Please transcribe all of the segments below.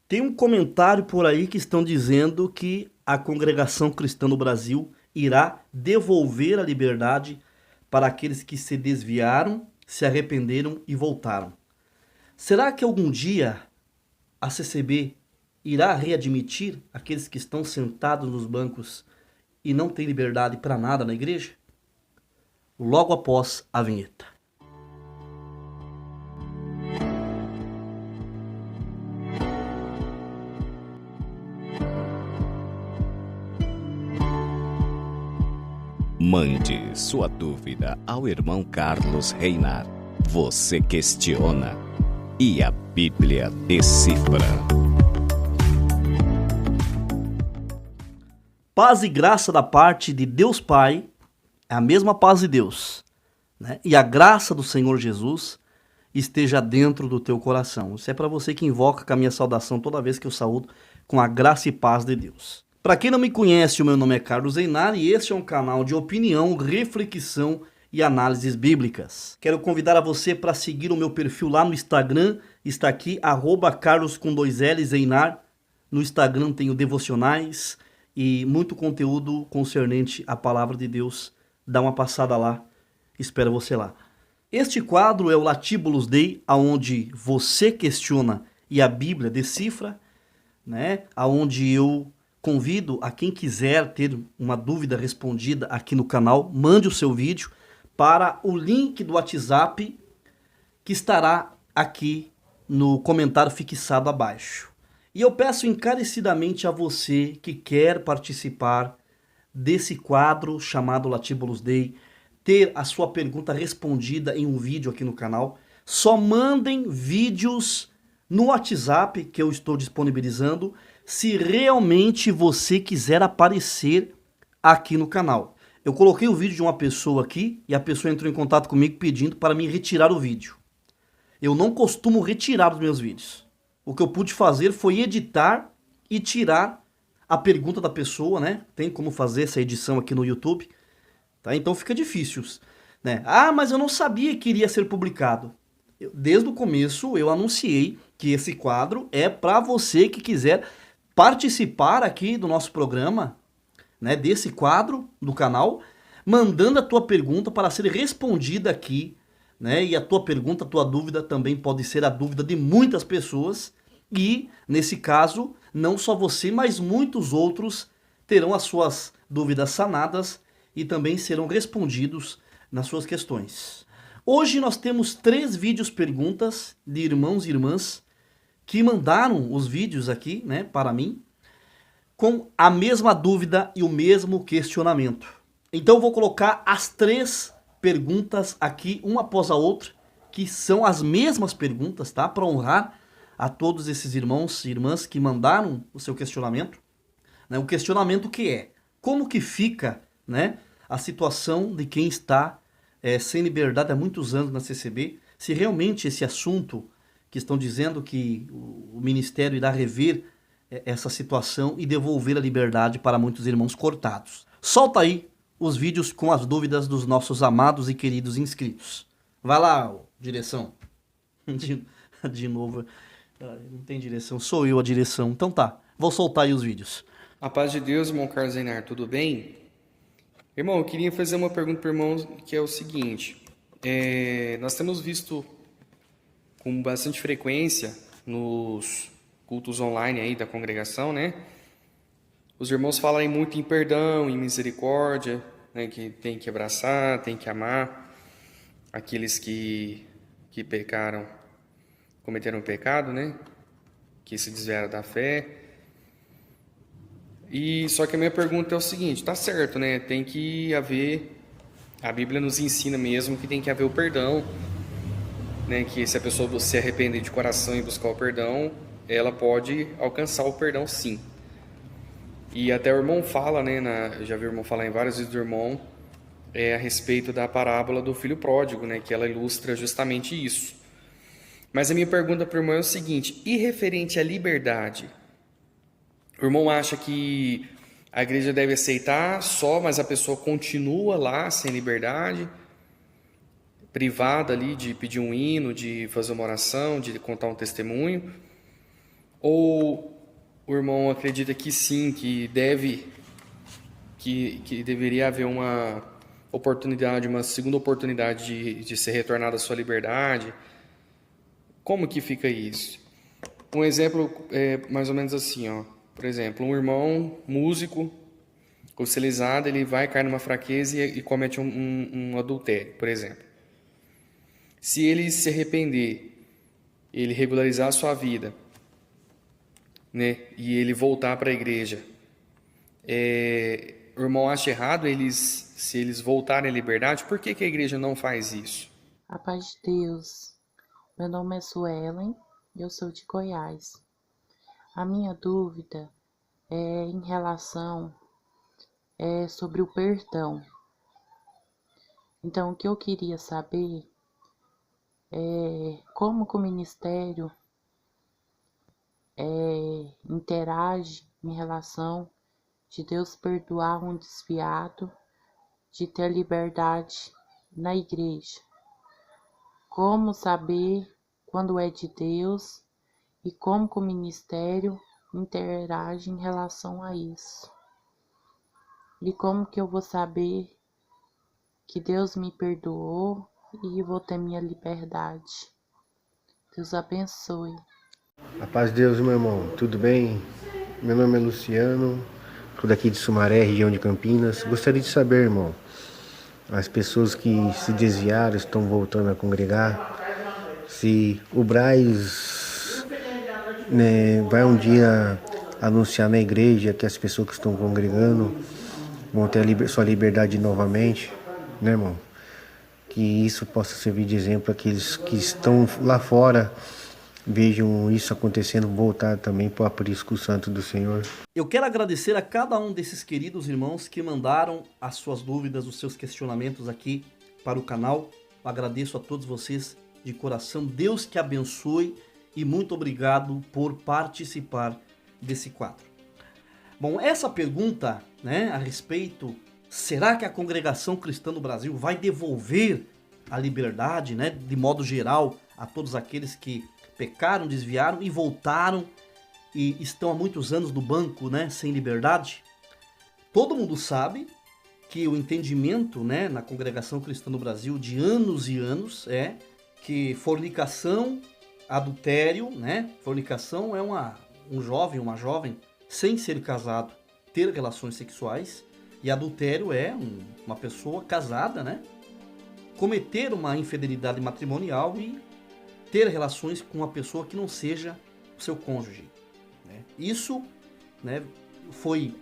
Tem um comentário por aí que estão dizendo que a congregação cristã no Brasil irá devolver a liberdade para aqueles que se desviaram, se arrependeram e voltaram. Será que algum dia a CCB irá readmitir aqueles que estão sentados nos bancos e não têm liberdade para nada na igreja? Logo após a vinheta. Mande sua dúvida ao irmão Carlos Reinar. Você questiona e a Bíblia decifra. Paz e graça da parte de Deus Pai, é a mesma paz de Deus, né? E a graça do Senhor Jesus esteja dentro do teu coração. Isso é para você que invoca com a minha saudação toda vez que eu saúdo com a graça e paz de Deus. Para quem não me conhece, o meu nome é Carlos Reinar e este é um canal de opinião, reflexão e análises bíblicas. Quero convidar a você para seguir o meu perfil lá no Instagram, está aqui, @Carlos com 2Ls Reinar. No Instagram tenho devocionais e muito conteúdo concernente à palavra de Deus. Dá uma passada lá, espero você lá. Este quadro é o Latibulus Dei, onde você questiona e a Bíblia decifra, né? Onde eu convido a quem quiser ter uma dúvida respondida aqui no canal, mande o seu vídeo para o link do WhatsApp que estará aqui no comentário fixado abaixo. E eu peço encarecidamente a você que quer participar desse quadro chamado Latibulus Dei, ter a sua pergunta respondida em um vídeo aqui no canal, só mandem vídeos no WhatsApp que eu estou disponibilizando, se realmente você quiser aparecer aqui no canal. Eu coloquei o vídeo de uma pessoa aqui e a pessoa entrou em contato comigo pedindo para me retirar o vídeo. Eu não costumo retirar os meus vídeos. O que eu pude fazer foi editar e tirar a pergunta da pessoa, né? Tem como fazer essa edição aqui no YouTube, tá? Então fica difícil, né? Ah, mas eu não sabia que iria ser publicado. Desde o começo eu anunciei que esse quadro é para você que quiser participar aqui do nosso programa, né, desse quadro do canal, mandando a tua pergunta para ser respondida aqui, né? E a tua pergunta, a tua dúvida também pode ser a dúvida de muitas pessoas e, nesse caso, não só você, mas muitos outros terão as suas dúvidas sanadas e também serão respondidos nas suas questões. Hoje nós temos 3 vídeos perguntas de irmãos e irmãs que mandaram os vídeos aqui, né, para mim, com a mesma dúvida e o mesmo questionamento. Então eu vou colocar as 3 perguntas aqui, uma após a outra, que são as mesmas perguntas, tá? Para honrar a todos esses irmãos e irmãs que mandaram o seu questionamento. Né? O questionamento que é, como que fica, né, a situação de quem está sem liberdade há muitos anos na CCB, se realmente esse assunto que estão dizendo que o Ministério irá rever essa situação e devolver a liberdade para muitos irmãos cortados. Solta aí os vídeos com as dúvidas dos nossos amados e queridos inscritos. Vai lá, direção. De novo, não tem direção, sou eu a direção. Então tá, vou soltar aí os vídeos. A paz de Deus, irmão Carlos Reinar, tudo bem? Irmão, eu queria fazer uma pergunta para o irmão, que é o seguinte. Nós temos visto com bastante frequência nos cultos online aí da congregação, né? Os irmãos falam muito em perdão, em misericórdia, né? Que tem que abraçar, tem que amar aqueles que pecaram, cometeram pecado, né? Que se desviaram da fé. E só que a minha pergunta é o seguinte, tá certo, né? Tem que haver, a Bíblia nos ensina mesmo que tem que haver o perdão, né? Que se a pessoa se arrepender de coração e buscar o perdão, ela pode alcançar o perdão, sim. E até o irmão fala, né? Eu já vi o irmão falar em várias vezes do irmão a respeito da parábola do filho pródigo, né? Que ela ilustra justamente isso. Mas a minha pergunta para o irmão é o seguinte, e referente à liberdade? O irmão acha que a igreja deve aceitar só, mas a pessoa continua lá sem liberdade, privada ali de pedir um hino, de fazer uma oração, de contar um testemunho? Ou o irmão acredita que sim, que deveria haver uma oportunidade, uma segunda oportunidade de ser retornado à sua liberdade? Como que fica isso? Um exemplo é mais ou menos assim, ó. Por exemplo, um irmão músico oficializado, ele vai cair numa fraqueza e comete um adultério, por exemplo. Se ele se arrepender, ele regularizar a sua vida, né, e ele voltar para a igreja, o irmão acha errado se eles voltarem à liberdade? Por que a igreja não faz isso? A paz de Deus. Meu nome é Suelen e eu sou de Goiás. A minha dúvida é em relação sobre o perdão. Então, o que eu queria saber é como que o ministério interage em relação de Deus perdoar um desviado, de ter liberdade na igreja. Como saber quando é de Deus e como que o ministério interage em relação a isso. E como que eu vou saber que Deus me perdoou e vou ter minha liberdade. Deus abençoe. A paz de Deus, meu irmão. Tudo bem? Meu nome é Luciano, sou daqui de Sumaré, região de Campinas. Gostaria de saber, irmão, as pessoas que se desviaram, estão voltando a congregar, se o Braz, né, vai um dia anunciar na igreja que as pessoas que estão congregando vão ter sua liberdade novamente, né, irmão? Que isso possa servir de exemplo àqueles que estão lá fora, vejam isso acontecendo, voltar também para o aprisco santo do Senhor. Eu quero agradecer a cada um desses queridos irmãos que mandaram as suas dúvidas, os seus questionamentos aqui para o canal. Eu agradeço a todos vocês de coração. Deus que abençoe e muito obrigado por participar desse quadro. Bom, essa pergunta, né, a respeito, será que a Congregação Cristã do Brasil vai devolver a liberdade, né, de modo geral, a todos aqueles que pecaram, desviaram e voltaram e estão há muitos anos no banco, né, sem liberdade? Todo mundo sabe que o entendimento, né, na Congregação Cristã do Brasil de anos e anos é que fornicação, adultério, né, fornicação é um jovem, uma jovem sem ser casado ter relações sexuais, e adultério é uma pessoa casada, né, cometer uma infidelidade matrimonial e ter relações com uma pessoa que não seja o seu cônjuge, né? Isso, né, foi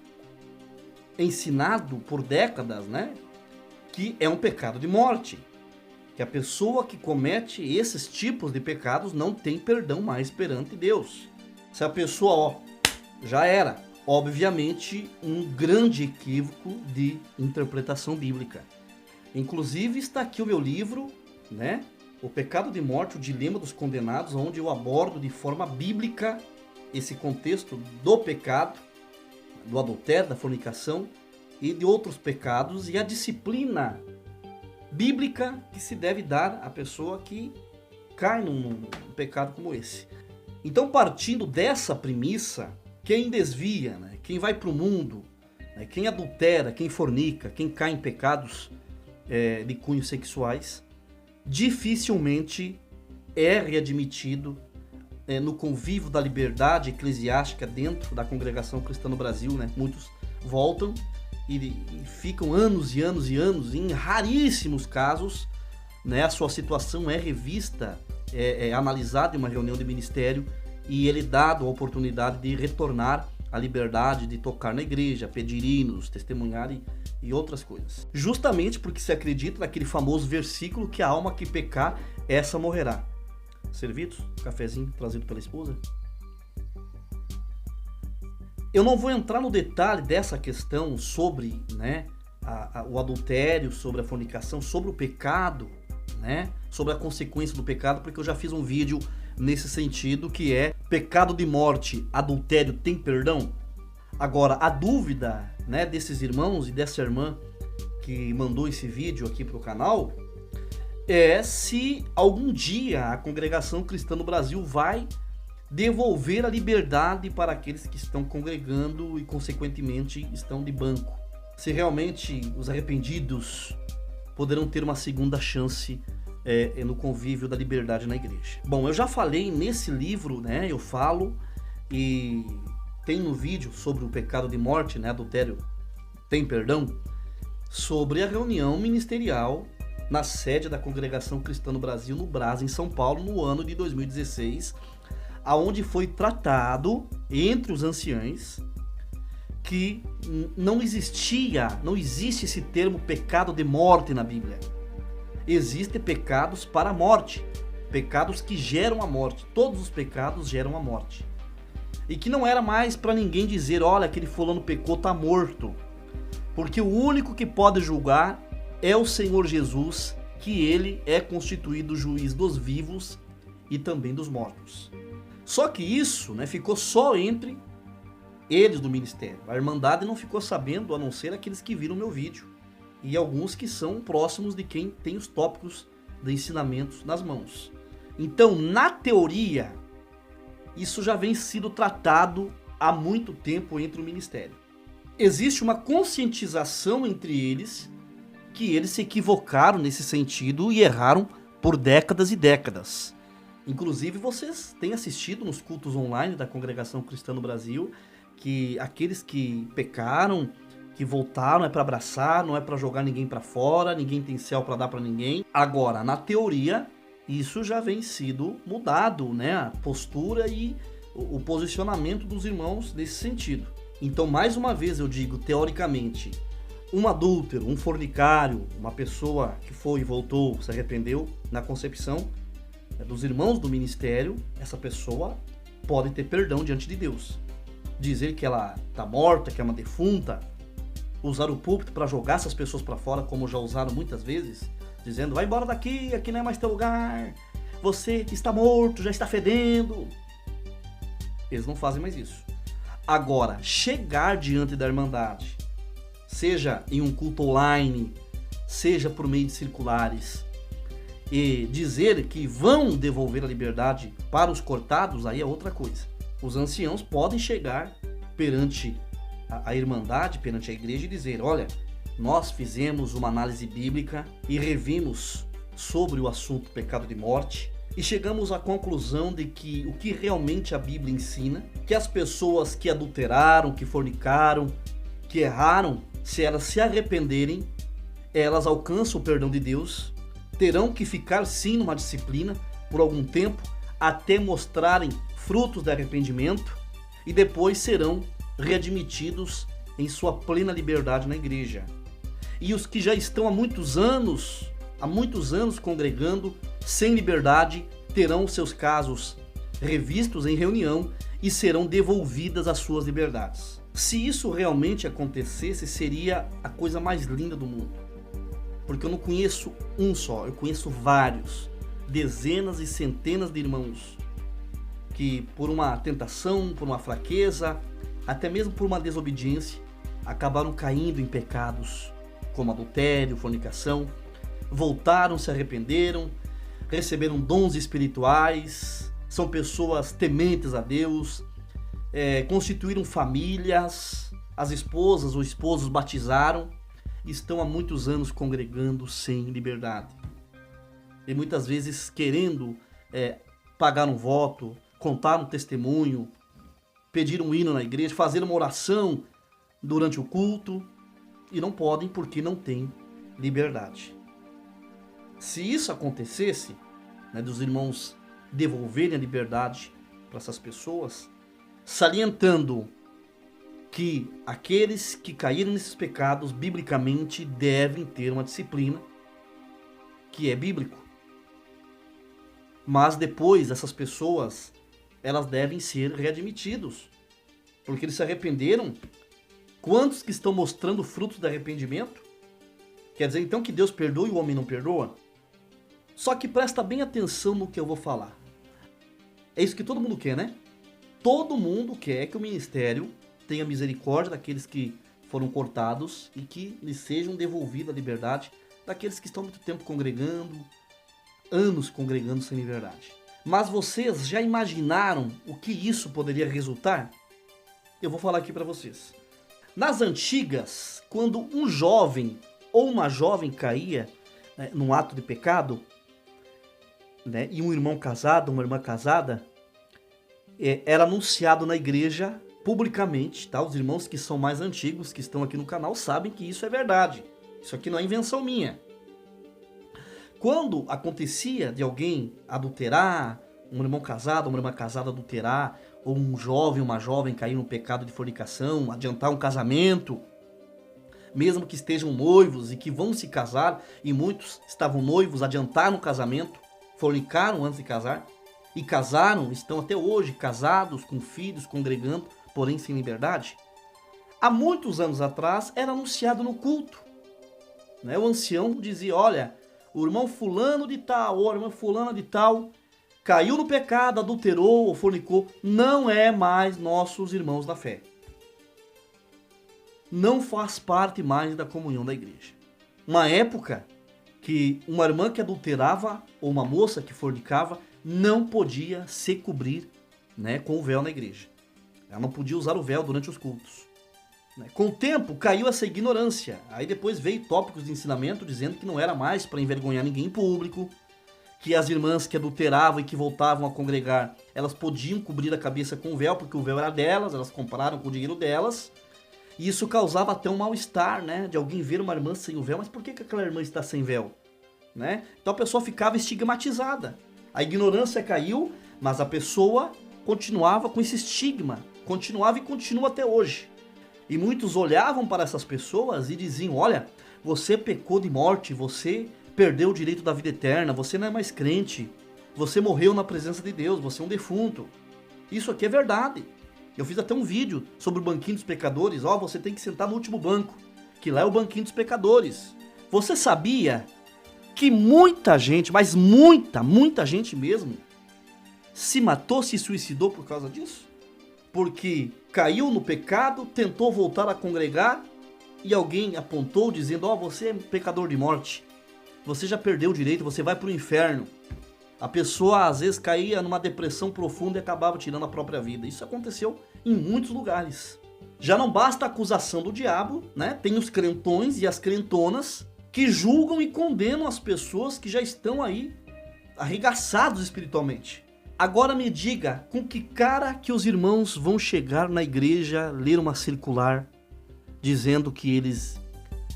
ensinado por décadas, né, que é um pecado de morte, que a pessoa que comete esses tipos de pecados não tem perdão mais perante Deus. Se a pessoa, já era, obviamente, um grande equívoco de interpretação bíblica. Inclusive está aqui o meu livro, né, O Pecado de Morte, o Dilema dos Condenados, onde eu abordo de forma bíblica esse contexto do pecado, do adultério, da fornicação e de outros pecados e a disciplina bíblica que se deve dar à pessoa que cai num pecado como esse. Então, partindo dessa premissa, quem desvia, né, quem vai para o mundo, né, quem adultera, quem fornica, quem cai em pecados de cunho sexuais, dificilmente é readmitido no convívio da liberdade eclesiástica dentro da Congregação Cristã no Brasil, né? Muitos voltam e ficam anos e anos e anos, e em raríssimos casos, né, a sua situação é revista, é analisada em uma reunião de ministério e ele é dado a oportunidade de retornar à liberdade de tocar na igreja, pedir hinos, testemunhar e outras coisas. Justamente porque se acredita naquele famoso versículo que a alma que pecar, essa morrerá. Servidos? Cafezinho trazido pela esposa? Eu não vou entrar no detalhe dessa questão sobre, né, o adultério, sobre a fornicação, sobre o pecado, né, sobre a consequência do pecado, porque eu já fiz um vídeo nesse sentido, que é pecado de morte, adultério tem perdão? Agora, a dúvida, né, desses irmãos e dessa irmã que mandou esse vídeo aqui para o canal é se algum dia a Congregação Cristã no Brasil vai devolver a liberdade para aqueles que estão congregando e, consequentemente, estão de banco. Se realmente os arrependidos poderão ter uma segunda chance no convívio da liberdade na igreja. Bom, eu já falei nesse livro, né? Eu falo e tem no vídeo sobre o pecado de morte, né? Adultério tem perdão, sobre a reunião ministerial na sede da Congregação Cristã no Brasil, no Brás, em São Paulo, no ano de 2016, aonde foi tratado entre os anciães que não existe esse termo pecado de morte na Bíblia. Existem pecados para a morte, pecados que geram a morte. Todos os pecados geram a morte. E que não era mais para ninguém dizer, olha, aquele fulano pecou, está morto. Porque o único que pode julgar é o Senhor Jesus, que ele é constituído juiz dos vivos e também dos mortos. Só que isso, né, ficou só entre eles do ministério. A Irmandade não ficou sabendo, a não ser aqueles que viram meu vídeo. E alguns que são próximos de quem tem os tópicos de ensinamentos nas mãos. Então, na teoria, isso já vem sido tratado há muito tempo entre o ministério. Existe uma conscientização entre eles que eles se equivocaram nesse sentido e erraram por décadas e décadas. Inclusive, vocês têm assistido nos cultos online da Congregação Cristã no Brasil que aqueles que pecaram, que voltaram, é para abraçar, não é para jogar ninguém para fora, ninguém tem céu para dar para ninguém. Agora, na teoria, isso já vem sido mudado, né? A postura e o posicionamento dos irmãos nesse sentido. Então, mais uma vez eu digo, teoricamente, um adúltero, um fornicário, uma pessoa que foi e voltou, se arrependeu na concepção dos irmãos do ministério, essa pessoa pode ter perdão diante de Deus. Dizer que ela está morta, que é uma defunta, usar o púlpito para jogar essas pessoas para fora, como já usaram muitas vezes, dizendo, vai embora daqui, aqui não é mais teu lugar, você está morto, já está fedendo. Eles não fazem mais isso. Agora, chegar diante da Irmandade, seja em um culto online, seja por meio de circulares, e dizer que vão devolver a liberdade para os cortados, aí é outra coisa. Os anciãos podem chegar perante a Irmandade, perante a igreja e dizer, olha, nós fizemos uma análise bíblica e revimos sobre o assunto pecado de morte e chegamos à conclusão de que o que realmente a Bíblia ensina, que as pessoas que adulteraram, que fornicaram, que erraram, se elas se arrependerem, elas alcançam o perdão de Deus, terão que ficar sim numa disciplina por algum tempo, até mostrarem frutos de arrependimento e depois serão readmitidos em sua plena liberdade na igreja. E os que já estão há muitos anos congregando sem liberdade, terão seus casos revistos em reunião e serão devolvidas as suas liberdades. Se isso realmente acontecesse, seria a coisa mais linda do mundo. Porque eu não conheço um só, eu conheço vários, dezenas e centenas de irmãos que por uma tentação, por uma fraqueza, até mesmo por uma desobediência, acabaram caindo em pecados como adultério, fornicação, voltaram, se arrependeram, receberam dons espirituais, são pessoas tementes a Deus, constituíram famílias, as esposas ou esposos batizaram, estão há muitos anos congregando sem liberdade. E muitas vezes querendo pagar um voto, contar um testemunho, pedir um hino na igreja, fazer uma oração durante o culto, e não podem porque não têm liberdade. Se isso acontecesse, né, dos irmãos devolverem a liberdade para essas pessoas, salientando que aqueles que caíram nesses pecados, biblicamente, devem ter uma disciplina que é bíblico. Mas depois, essas pessoas, elas devem ser readmitidos, porque eles se arrependeram. Quantos que estão mostrando frutos de arrependimento? Quer dizer, então, que Deus perdoa e o homem não perdoa? Só que presta bem atenção no que eu vou falar. É isso que todo mundo quer, né? Todo mundo quer que o ministério tenha misericórdia daqueles que foram cortados e que lhes sejam devolvida a liberdade daqueles que estão muito tempo congregando, anos congregando sem liberdade. Mas vocês já imaginaram o que isso poderia resultar? Eu vou falar aqui para vocês. Nas antigas, quando um jovem ou uma jovem caía, né, num ato de pecado, né, e um irmão casado, uma irmã casada, era anunciado na igreja publicamente, tá? Os irmãos que são mais antigos, que estão aqui no canal, sabem que isso é verdade. Isso aqui não é invenção minha. Quando acontecia de alguém adulterar, um irmão casado, uma irmã casada adulterar, ou um jovem, uma jovem cair no pecado de fornicação, adiantar um casamento, mesmo que estejam noivos e que vão se casar, e muitos estavam noivos, adiantaram o casamento, fornicaram antes de casar, e casaram, estão até hoje casados, com filhos, congregando, porém sem liberdade. Há muitos anos atrás era anunciado no culto, né? O ancião dizia, olha, o irmão fulano de tal, ou a irmã fulana de tal, caiu no pecado, adulterou ou fornicou, não é mais nossos irmãos da fé. Não faz parte mais da comunhão da igreja. Uma época que uma irmã que adulterava, ou uma moça que fornicava, não podia se cobrir, né, com o véu na igreja. Ela não podia usar o véu durante os cultos. Com o tempo caiu essa ignorância. Aí depois veio tópicos de ensinamento dizendo que não era mais para envergonhar ninguém em público, que as irmãs que adulteravam e que voltavam a congregar, elas podiam cobrir a cabeça com o véu, porque o véu era delas, elas compraram com o dinheiro delas. E isso causava até um mal-estar, né, de alguém ver uma irmã sem o véu. Mas por que aquela irmã está sem véu? Né? Então a pessoa ficava estigmatizada. A ignorância caiu, mas a pessoa continuava com esse estigma. Continuava e continua até hoje. E muitos olhavam para essas pessoas e diziam, olha, você pecou de morte, você perdeu o direito da vida eterna, você não é mais crente, você morreu na presença de Deus, você é um defunto. Isso aqui é verdade. Eu fiz até um vídeo sobre o banquinho dos pecadores. Ó, você tem que sentar no último banco, que lá é o banquinho dos pecadores. Você sabia que muita gente, mas muita gente mesmo, se matou, se suicidou por causa disso? Porque caiu no pecado, tentou voltar a congregar e alguém apontou dizendo, ó, você é pecador de morte. Você já perdeu o direito, você vai para o inferno. A pessoa às vezes caía numa depressão profunda e acabava tirando a própria vida. Isso aconteceu em muitos lugares. Já não basta a acusação do diabo, né? Tem os crentões e as crentonas que julgam e condenam as pessoas que já estão aí arregaçados espiritualmente. Agora me diga, com que cara que os irmãos vão chegar na igreja, ler uma circular, dizendo que eles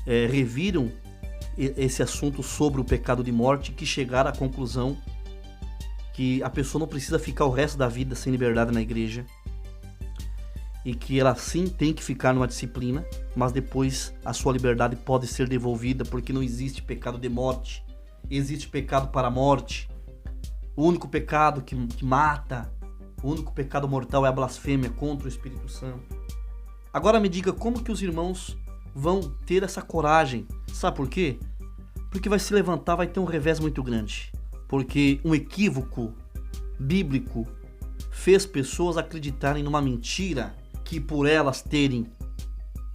reviram esse assunto sobre o pecado de morte, que chegaram à conclusão que a pessoa não precisa ficar o resto da vida sem liberdade na igreja, e que ela sim tem que ficar numa disciplina, mas depois a sua liberdade pode ser devolvida, porque não existe pecado de morte, existe pecado para a morte. O único pecado que mata, o único pecado mortal é a blasfêmia contra o Espírito Santo. Agora me diga, como que os irmãos vão ter essa coragem? Sabe por quê? Porque vai se levantar, vai ter um revés muito grande. Porque um equívoco bíblico fez pessoas acreditarem numa mentira, que por elas terem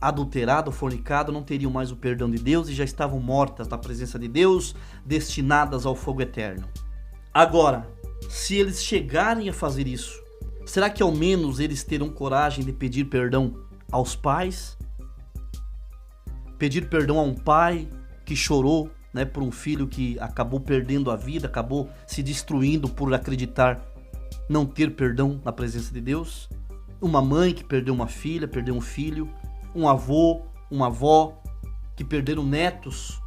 adulterado, fornicado, não teriam mais o perdão de Deus e já estavam mortas na presença de Deus, destinadas ao fogo eterno. Agora, se eles chegarem a fazer isso, será que ao menos eles terão coragem de pedir perdão aos pais? Pedir perdão a um pai que chorou, né, por um filho que acabou perdendo a vida, acabou se destruindo por acreditar não ter perdão na presença de Deus? Uma mãe que perdeu uma filha, perdeu um filho, um avô, uma avó que perderam netos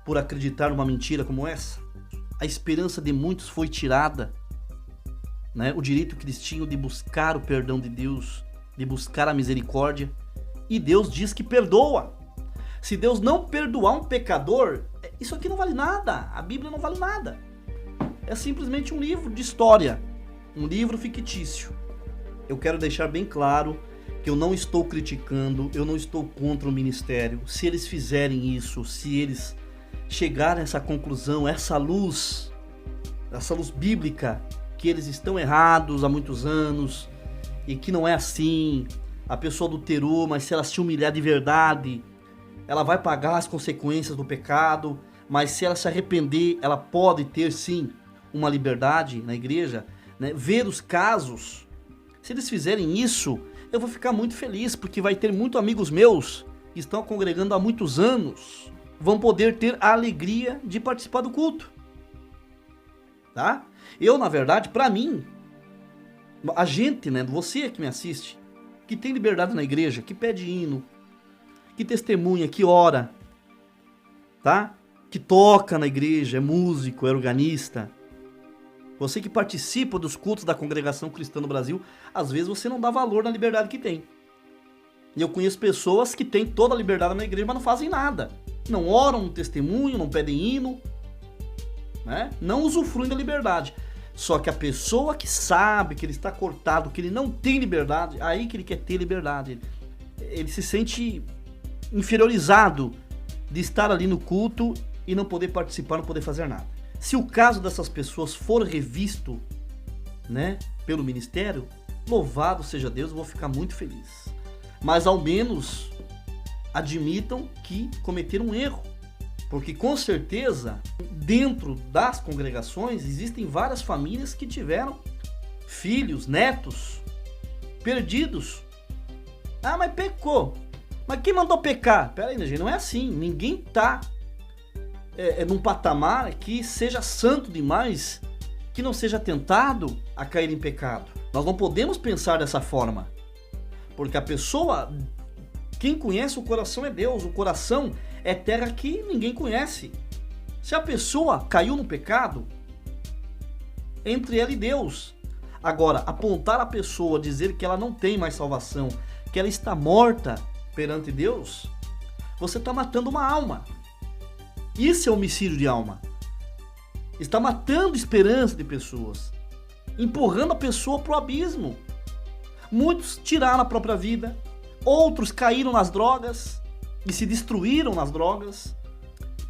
por acreditar numa mentira como essa? A esperança de muitos foi tirada, né? O direito que eles tinham de buscar o perdão de Deus, de buscar a misericórdia. E Deus diz que perdoa. Se Deus não perdoar um pecador, isso aqui não vale nada. A Bíblia não vale nada. É simplesmente um livro de história, um livro fictício. Eu quero deixar bem claro que eu não estou criticando, eu não estou contra o ministério. Se eles fizerem isso, se eles chegarem a essa conclusão, essa luz bíblica, que eles estão errados há muitos anos e que não é assim, a pessoa adulterou, mas se ela se humilhar de verdade, ela vai pagar as consequências do pecado, mas se ela se arrepender, ela pode ter sim uma liberdade na igreja. né, ver os casos, se eles fizerem isso, eu vou ficar muito feliz, porque vai ter muitos amigos meus que estão congregando há muitos anos, vão poder ter a alegria de participar do culto. Tá? Eu, na verdade, para mim, a gente, né, você que me assiste, que tem liberdade na igreja, que pede hino, que testemunha, que ora, tá? Que toca na igreja, é músico, é organista. Você que participa dos cultos da congregação cristã no Brasil, às vezes você não dá valor na liberdade que tem. E eu conheço pessoas que têm toda a liberdade na igreja, mas não fazem nada. Não oram, não testemunham, não pedem hino, né? Não usufruem da liberdade. Só que a pessoa que sabe que ele está cortado, que ele não tem liberdade, aí que ele quer ter liberdade. Ele se sente inferiorizado de estar ali no culto e não poder participar, não poder fazer nada. Se o caso dessas pessoas for revisto, né, pelo ministério, louvado seja Deus, eu vou ficar muito feliz. Mas ao menos admitam que cometeram um erro. Porque com certeza, dentro das congregações, existem várias famílias que tiveram filhos, netos, perdidos. Ah, mas pecou. Mas quem mandou pecar? Pera aí, gente, não é assim. Ninguém tá num patamar que seja santo demais, que não seja tentado a cair em pecado. Nós não podemos pensar dessa forma. Porque a pessoa, quem conhece o coração é Deus. O coração é terra que ninguém conhece. Se a pessoa caiu no pecado, entre ela e Deus. Agora, apontar a pessoa, dizer que ela não tem mais salvação, que ela está morta perante Deus, você está matando uma alma. Isso é homicídio de alma. Está matando esperança de pessoas, empurrando a pessoa para o abismo. Muitos tiraram a própria vida, outros caíram nas drogas e se destruíram nas drogas.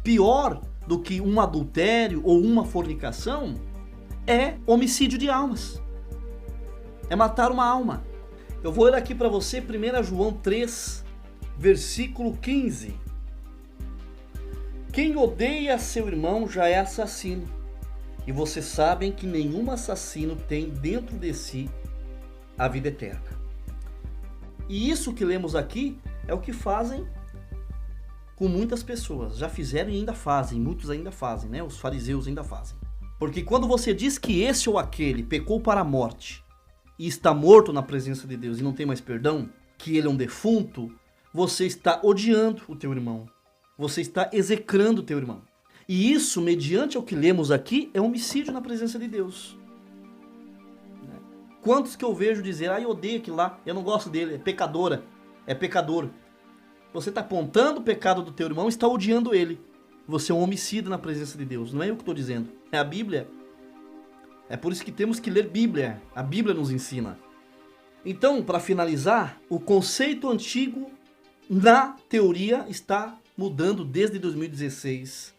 Pior do que um adultério ou uma fornicação é homicídio de almas. É matar uma alma. Eu vou ler aqui para você 1 João 3, versículo 15. Quem odeia seu irmão já é assassino. E vocês sabem que nenhum assassino tem dentro de si a vida eterna. E isso que lemos aqui é o que fazem com muitas pessoas. Já fizeram e ainda fazem, muitos ainda fazem, né? Os fariseus ainda fazem. Porque quando você diz que esse ou aquele pecou para a morte e está morto na presença de Deus e não tem mais perdão, que ele é um defunto, você está odiando o teu irmão. Você está execrando o teu irmão. E isso, mediante o que lemos aqui, é homicídio na presença de Deus. Quantos que eu vejo dizer, eu odeio aquilo lá, eu não gosto dele, é pecadora, é pecador. Você está apontando o pecado do teu irmão e está odiando ele. Você é um homicida na presença de Deus. Não é eu que estou dizendo, é a Bíblia. É por isso que temos que ler Bíblia. A Bíblia nos ensina. Então, para finalizar, o conceito antigo na teoria está mudando desde 2016,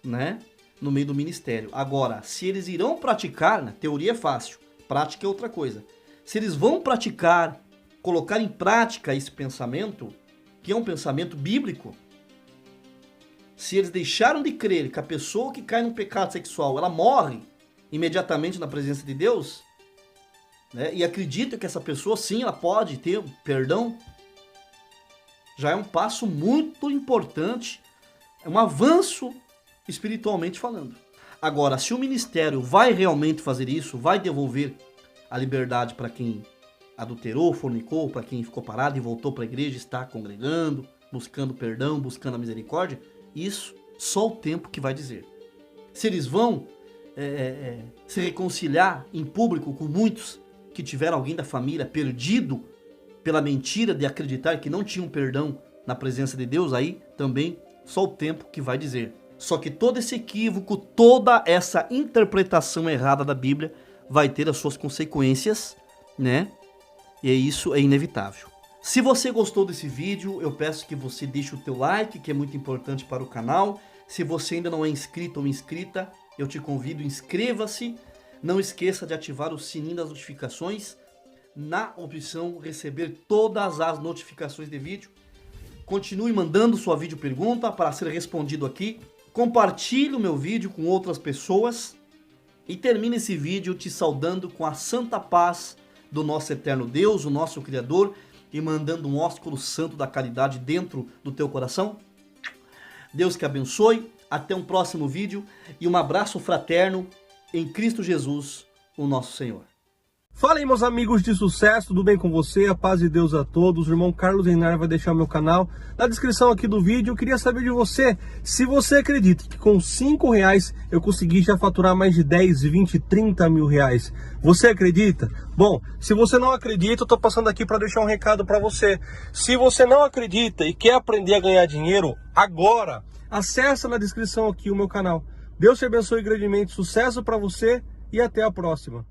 né? No meio do ministério. Agora, se eles irão praticar, na teoria é fácil, prática é outra coisa. Se eles vão praticar, colocar em prática esse pensamento, que é um pensamento bíblico, se eles deixaram de crer que a pessoa que cai num pecado sexual, ela morre imediatamente na presença de Deus, né, e acredita que essa pessoa sim, ela pode ter perdão, já é um passo muito importante, é um avanço espiritualmente falando. Agora, se o ministério vai realmente fazer isso, vai devolver a liberdade para quem adulterou, fornicou, para quem ficou parado e voltou para a igreja, está congregando, buscando perdão, buscando a misericórdia, isso só o tempo que vai dizer. Se eles vão se reconciliar em público com muitos que tiveram alguém da família perdido pela mentira de acreditar que não tinham perdão na presença de Deus, aí também só o tempo que vai dizer. Só que todo esse equívoco, toda essa interpretação errada da Bíblia vai ter as suas consequências, né? E isso é inevitável. Se você gostou desse vídeo, eu peço que você deixe o teu like, que é muito importante para o canal. Se você ainda não é inscrito ou inscrita, eu te convido, inscreva-se. Não esqueça de ativar o sininho das notificações na opção receber todas as notificações de vídeo. Continue mandando sua vídeo pergunta para ser respondido aqui. Compartilhe o meu vídeo com outras pessoas, E termina esse vídeo te saudando com a santa paz do nosso eterno Deus, o nosso Criador, e mandando um ósculo santo da caridade dentro do teu coração. Deus que abençoe, até um próximo vídeo e um abraço fraterno em Cristo Jesus, o nosso Senhor. Fala aí, meus amigos de sucesso, tudo bem com você? A paz de Deus a todos. O irmão Carlos Reinar vai deixar meu canal na descrição aqui do vídeo. Eu queria saber de você, se você acredita que com R$5 eu consegui já faturar mais de 10, 20, 30 mil reais. Você acredita? Bom, se você não acredita, eu tô passando aqui para deixar um recado para você. Se você não acredita e quer aprender a ganhar dinheiro agora, acessa na descrição aqui o meu canal. Deus te abençoe grandemente, sucesso para você e até a próxima.